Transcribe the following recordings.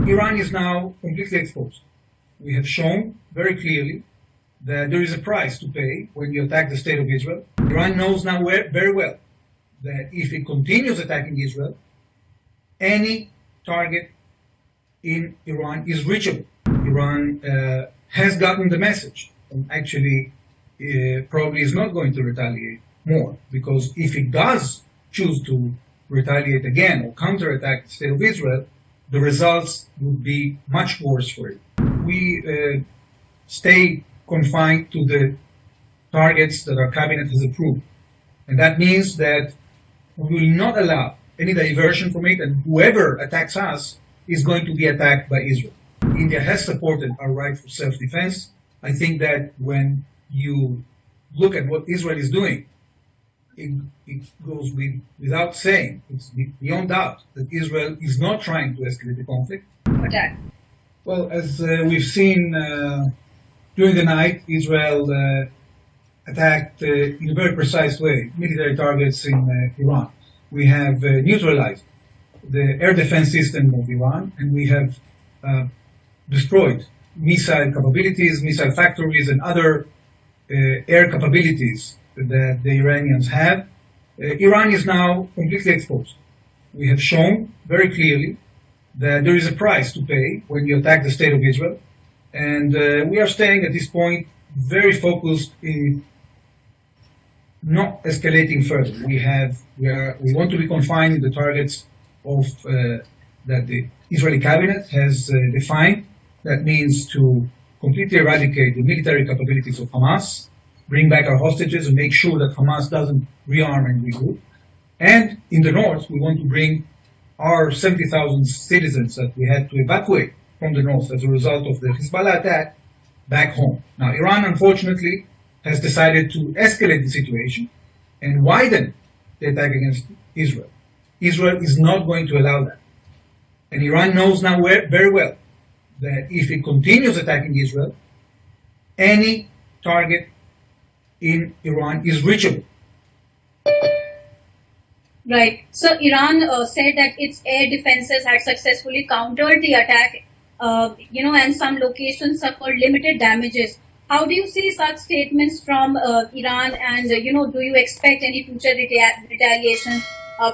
Iran is now completely exposed. We have shown very clearly that there is a price to pay when you attack the state of Israel. Iran knows now very well that if it continues attacking Israel, any target in Iran is reachable. Iran has gotten the message and actually probably is not going to retaliate more, because if it does choose to retaliate again or counterattack the state of Israel, the results would be much worse for it. We stay confined to the targets that our cabinet has approved. And that means that we will not allow any diversion from it, and whoever attacks us is going to be attacked by Israel. India has supported our right for self-defense. I think that when you look at what Israel is doing, it goes without saying, it's beyond doubt, that Israel is not trying to escalate the conflict. Attack. Well, as we've seen during the night, Israel attacked in a very precise way military targets in Iran. We have neutralized the air defense system of Iran, and we have destroyed missile capabilities, missile factories, and other air capabilities that the Iranians have. Iran is now completely exposed. We have shown very clearly that there is a price to pay when you attack the state of Israel, and we are staying at this point very focused in not escalating further. We want to be confined in the targets of that the Israeli cabinet has defined. That means to completely eradicate the military capabilities of Hamas, bring back our hostages, and make sure that Hamas doesn't rearm and regroup. And in the north, we want to bring our 70,000 citizens that we had to evacuate from the north as a result of the Hezbollah attack back home. Now, Iran, unfortunately, has decided to escalate the situation and widen the attack against Israel. Israel is not going to allow that. And Iran knows now very well that if it continues attacking Israel, any target in Iran is reachable. Right. So Iran said that its air defenses had successfully countered the attack, and some locations suffered limited damages. How do you see such statements from Iran, and do you expect any future retaliation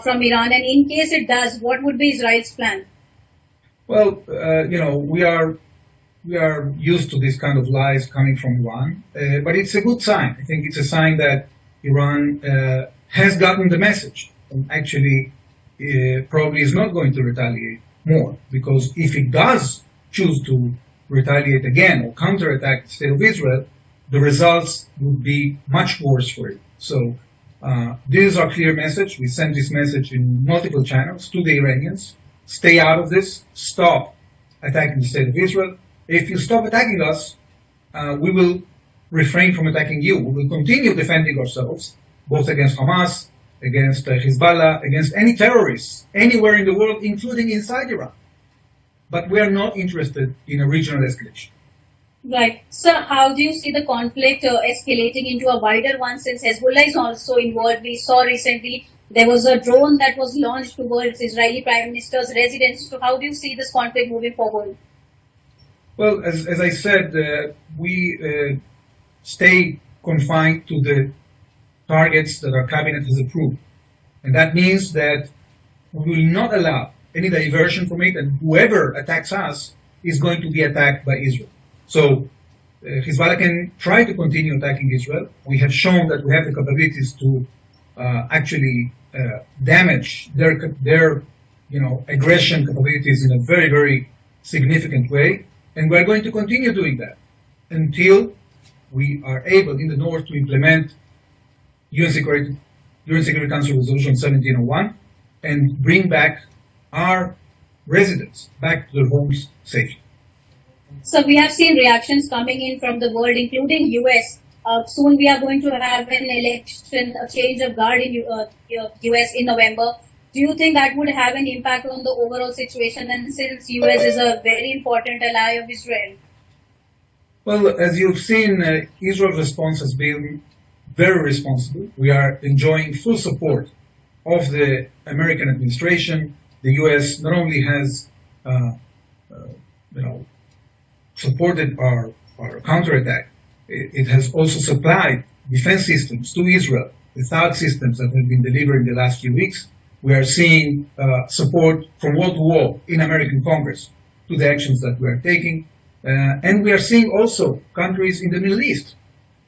from Iran? And in case it does, what would be Israel's plan? Well, we are used to this kind of lies coming from Iran, but it's a good sign. I think it's a sign that Iran has gotten the message and actually probably is not going to retaliate more, because if it does choose to retaliate again or counterattack the state of Israel, the results would be much worse for it. So this is our clear message. We send this message in multiple channels to the Iranians. Stay out of this. Stop attacking the state of Israel. If you stop attacking us, we will refrain from attacking you. We will continue defending ourselves, both against Hamas, against Hezbollah, against any terrorists anywhere in the world, including inside Iran. But we are not interested in a regional escalation. Right. So how do you see the conflict escalating into a wider one, since Hezbollah is also involved? We saw recently there was a drone that was launched towards Israeli Prime Minister's residence. So how do you see this conflict moving forward? Well, as I said, we stay confined to the targets that our cabinet has approved. And that means that we will not allow any diversion from it, and whoever attacks us is going to be attacked by Israel. So Hezbollah can try to continue attacking Israel. We have shown that we have the capabilities to actually damage their aggression capabilities in a very, very significant way. And we're going to continue doing that until we are able in the north to implement UN Security Council Resolution 1701 and bring back our residents back to their homes safely. So we have seen reactions coming in from the world, including US. Soon we are going to have an election, a change of guard in US in November. Do you think that would have an impact on the overall situation? And since US is a very important ally of Israel? Well, as you've seen, Israel's response has been very responsible. We are enjoying full support of the American administration. The US not only has supported our counterattack. It has also supplied defense systems to Israel, the THAAD systems that have been delivered in the last few weeks. We are seeing support from wall to wall in American Congress to the actions that we are taking. And we are seeing also countries in the Middle East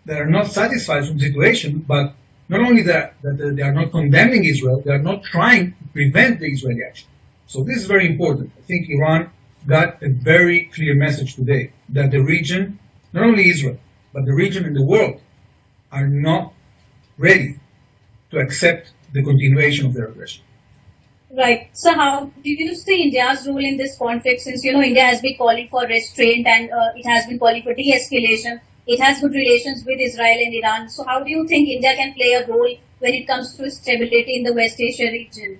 that are not satisfied with the situation, but not only that they are not condemning Israel, they are not trying to prevent the Israeli action. So this is very important. I think Iran got a very clear message today that the region, not only Israel, but the region and the world are not ready to accept the continuation of their aggression. Right. So how do you see India's role in this conflict, since, India has been calling for restraint and it has been calling for de-escalation. It has good relations with Israel and Iran. So how do you think India can play a role when it comes to stability in the West Asia region?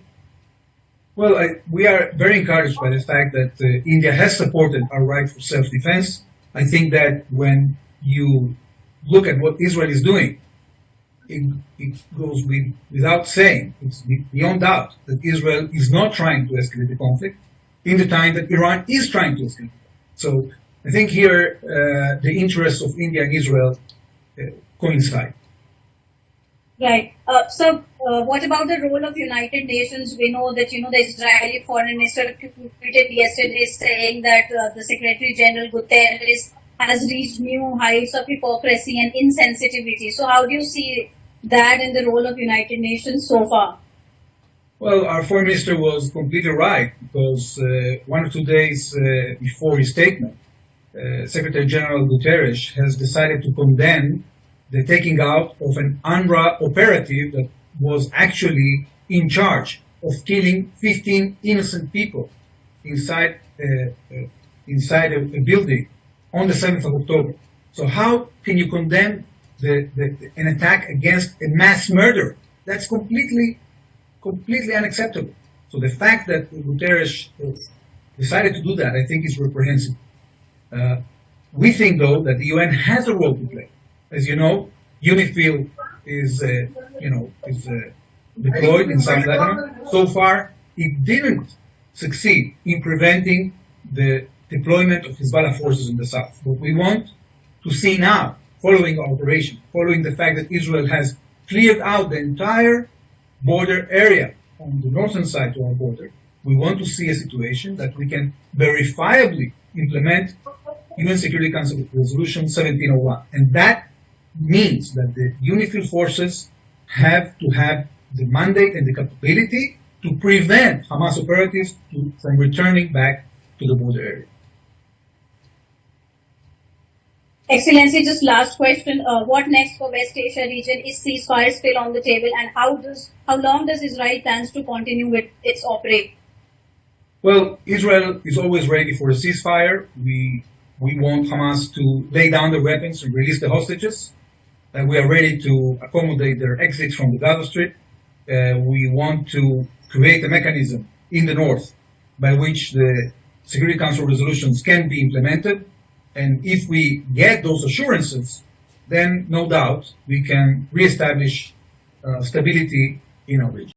Well, we are very encouraged by the fact that India has supported our right for self-defense. I think that when you look at what Israel is doing, it goes without saying, it's beyond doubt that Israel is not trying to escalate the conflict in the time that Iran is trying to escalate. So I think here the interests of India and Israel coincide. Right. What about the role of United Nations? We know that, the Israeli foreign minister tweeted yesterday saying that the Secretary General Guterres has reached new heights of hypocrisy and insensitivity. So how do you see that in the role of United Nations so far? Well, our foreign minister was completely right, because 1 or 2 days before his statement, Secretary General Guterres has decided to condemn the taking out of an UNRWA operative that was actually in charge of killing 15 innocent people inside a building on the 7th of October. So how can you condemn an attack against a mass murder? That's completely unacceptable. So the fact that Guterres decided to do that, I think, is reprehensible. We think, though, that the UN has a role to play. As you know, UNIFIL is deployed in South Lebanon. So far, it didn't succeed in preventing the deployment of Hezbollah forces in the south. What we want to see now, following our operation, following the fact that Israel has cleared out the entire border area on the northern side to our border, we want to see a situation that we can verifiably implement UN Security Council Resolution 1701. And that means that the UNIFIL forces have to have the mandate and the capability to prevent Hamas operatives from returning back to the border area. Excellency, just last question. What next for West Asia region? Is ceasefire still on the table, and how long does Israel plans to continue with its operation? Well, Israel is always ready for a ceasefire. We want Hamas to lay down their weapons and release the hostages. We are ready to accommodate their exits from the Gaza Strip. We want to create a mechanism in the north by which the Security Council resolutions can be implemented. And if we get those assurances, then no doubt we can reestablish stability in our region.